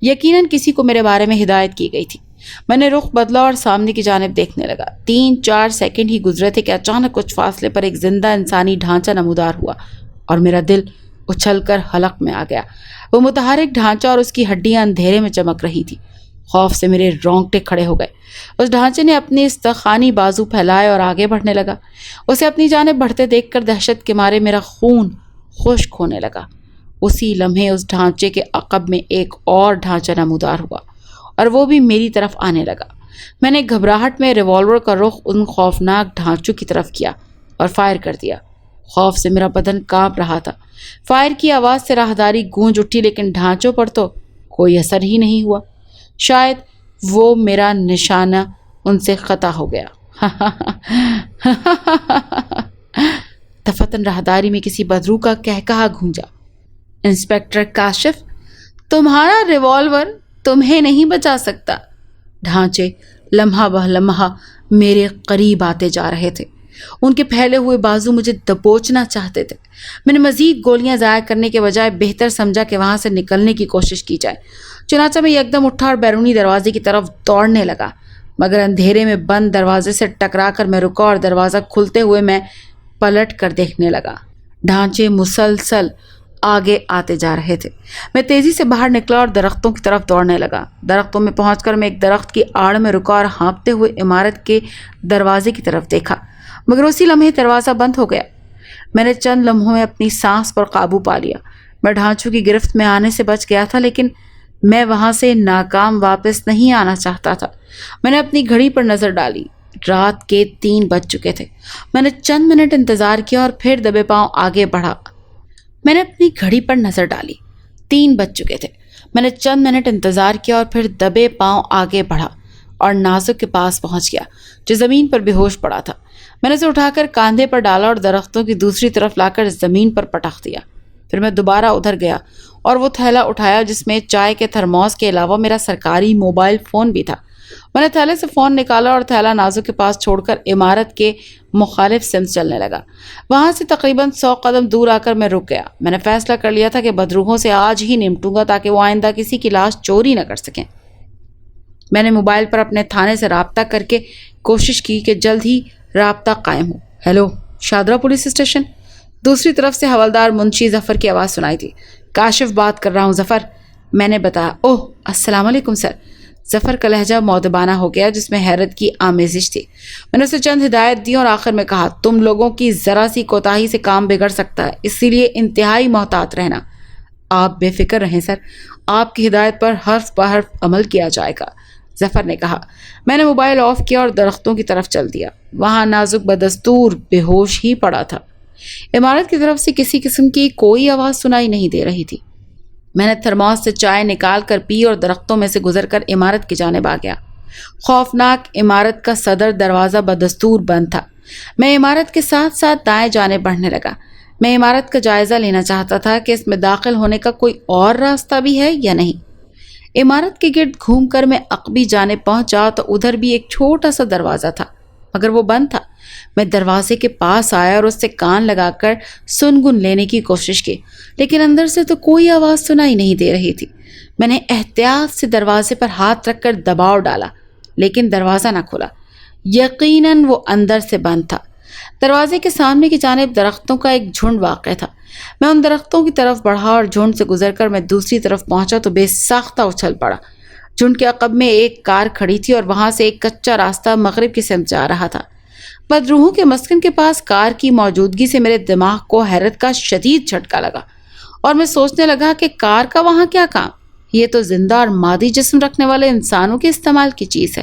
یقیناً کسی کو میرے بارے میں ہدایت کی گئی تھی۔ میں نے رخ بدلا اور سامنے کی جانب دیکھنے لگا۔ 3-4 سیکنڈ ہی گزرے تھے کہ اچانک کچھ فاصلے پر ایک زندہ انسانی ڈھانچہ نمودار ہوا اور میرا دل اچھل کر حلق میں آ گیا۔ وہ متحرک ڈھانچہ اور اس کی ہڈیاں اندھیرے میں چمک رہی تھی۔ خوف سے میرے رونگٹے کھڑے ہو گئے۔ اس ڈھانچے نے اپنے استخوانی بازو پھیلائے اور آگے بڑھنے لگا۔ اسے اپنی جانب بڑھتے دیکھ کر دہشت کے مارے میرا خون خشک ہونے لگا۔ اسی لمحے اس ڈھانچے کے عقب میں ایک اور ڈھانچہ نمودار ہوا اور وہ بھی میری طرف آنے لگا۔ میں نے گھبراہٹ میں ریوالور کا رخ ان خوفناک ڈھانچوں کی طرف کیا اور فائر کر دیا۔ خوف سے میرا بدن کانپ رہا تھا۔ فائر کی آواز سے راہداری گونج اٹھی، لیکن ڈھانچوں پر تو کوئی اثر ہی نہیں ہوا۔ شاید وہ میرا نشانہ ان سے خطا ہو گیا۔ دفتن راہداری میں کسی بدرو کا کہکہا گونجا۔ انسپکٹر کاشف، تمہارا ریوالور تمہیں نہیں بچا سکتا۔ ڈھانچے لمحہ بہ لمحہ میرے قریب آتے جا رہے تھے۔ ان کے پھیلے ہوئے بازو مجھے دبوچنا چاہتے تھے۔ میں نے مزید گولیاں ضائع کرنے کے بجائے بہتر سمجھا کہ وہاں سے نکلنے کی کوشش کی جائے۔ چنانچہ میں یکدم اٹھا اور بیرونی دروازے کی طرف دوڑنے لگا، مگر اندھیرے میں بند دروازے سے ٹکرا کر میں رکا اور دروازہ کھلتے ہوئے میں پلٹ کر دیکھنے لگا۔ ڈھانچے مسلسل آگے آتے جا رہے تھے۔ میں تیزی سے باہر نکلا اور درختوں کی طرف دوڑنے لگا۔ درختوں میں پہنچ کر میں ایک درخت کی آڑ میں رکا اور ہانپتے ہوئے عمارت کے دروازے کی طرف دیکھا، مگر اسی لمحے دروازہ بند ہو گیا۔ میں نے چند لمحوں میں اپنی سانس پر قابو پا لیا۔ میں ڈھانچوں کی گرفت میں آنے سے بچ گیا تھا، لیکن میں وہاں سے ناکام واپس نہیں آنا چاہتا تھا۔ میں نے اپنی گھڑی پر نظر ڈالی۔ رات کے 3 بج چکے تھے۔ میں نے چند منٹ انتظار کیا اور پھر دبے پاؤں آگے بڑھا۔ میں نے اپنی گھڑی پر نظر ڈالی۔ 3 بج چکے تھے۔ میں نے چند منٹ انتظار کیا اور پھر دبے پاؤں آگے بڑھا اور نازک کے پاس پہنچ گیا، جو زمین پر بے ہوش پڑا تھا۔ میں نے اسے اٹھا کر کاندھے پر ڈالا اور درختوں کی دوسری طرف لا کر زمین پر پٹخ دیا۔ پھر میں دوبارہ ادھر گیا اور وہ تھیلا اٹھایا جس میں چائے کے تھرموس کے علاوہ میرا سرکاری موبائل فون بھی تھا۔ میں نے تھیلے سے فون نکالا اور تھیلا نازو کے پاس چھوڑ کر عمارت کے مخالف سمت چلنے لگا۔ وہاں سے تقریباً 100 قدم دور آ کر میں رک گیا۔ میں نے فیصلہ کر لیا تھا کہ بدروحوں سے آج ہی نمٹوں گا تاکہ وہ آئندہ کسی کی لاش چوری نہ کر سکیں۔ میں نے موبائل پر اپنے تھانے سے رابطہ کر کے کوشش کی کہ جلد ہی رابطہ قائم ہو۔ Hello, Shahdara police station? دوسری طرف سے حوالدار منشی ظفر کی آواز سنائی تھی۔ کاشف بات کر رہا ہوں ظفر، میں نے بتایا۔ اوہ، السلام علیکم سر۔ ظفر کا لہجہ مودبانہ ہو گیا جس میں حیرت کی آمیزش تھی۔ میں نے اسے چند ہدایت دی اور آخر میں کہا، تم لوگوں کی ذرا سی کوتاہی سے کام بگڑ سکتا ہے، اسی لیے انتہائی محتاط رہنا۔ آپ بے فکر رہیں سر، آپ کی ہدایت پر حرف بہ حرف عمل کیا جائے گا، ظفر نے کہا۔ میں نے موبائل آف کیا اور درختوں کی طرف چل دیا۔ وہاں نازک بدستور بے ہوش ہی پڑا تھا۔ عمارت کی طرف سے کسی قسم کی کوئی آواز سنائی نہیں دے رہی تھی۔ میں نے تھرموس سے چائے نکال کر پی اور درختوں میں سے گزر کر عمارت کی جانب آ گیا۔ خوفناک عمارت کا صدر دروازہ بدستور بند تھا۔ میں عمارت کے ساتھ ساتھ دائیں جانب بڑھنے لگا۔ میں عمارت کا جائزہ لینا چاہتا تھا کہ اس میں داخل ہونے کا کوئی اور راستہ بھی ہے یا نہیں۔ عمارت کے گرد گھوم کر میں عقبی جانب پہنچا تو ادھر بھی ایک چھوٹا سا دروازہ تھا، مگر وہ بند تھا۔ میں دروازے کے پاس آیا اور اس سے کان لگا کر سنگن لینے کی کوشش کی، لیکن اندر سے تو کوئی آواز سنائی نہیں دے رہی تھی۔ میں نے احتیاط سے دروازے پر ہاتھ رکھ کر دباؤ ڈالا، لیکن دروازہ نہ کھلا۔ یقیناً وہ اندر سے بند تھا۔ دروازے کے سامنے کی جانب درختوں کا ایک جھنڈ واقع تھا۔ میں ان درختوں کی طرف بڑھا اور جھنڈ سے گزر کر میں دوسری طرف پہنچا تو بے ساختہ اچھل پڑا۔ جھنڈ کے عقب میں ایک کار کھڑی تھی اور وہاں سے ایک کچا راستہ مغرب کی سمت جا رہا تھا۔ بدروحوں کے مسکن کے پاس کار کی موجودگی سے میرے دماغ کو حیرت کا شدید جھٹکا لگا اور میں سوچنے لگا کہ کار کا وہاں کیا کام؟ یہ تو زندہ اور مادی جسم رکھنے والے انسانوں کے استعمال کی چیز ہے،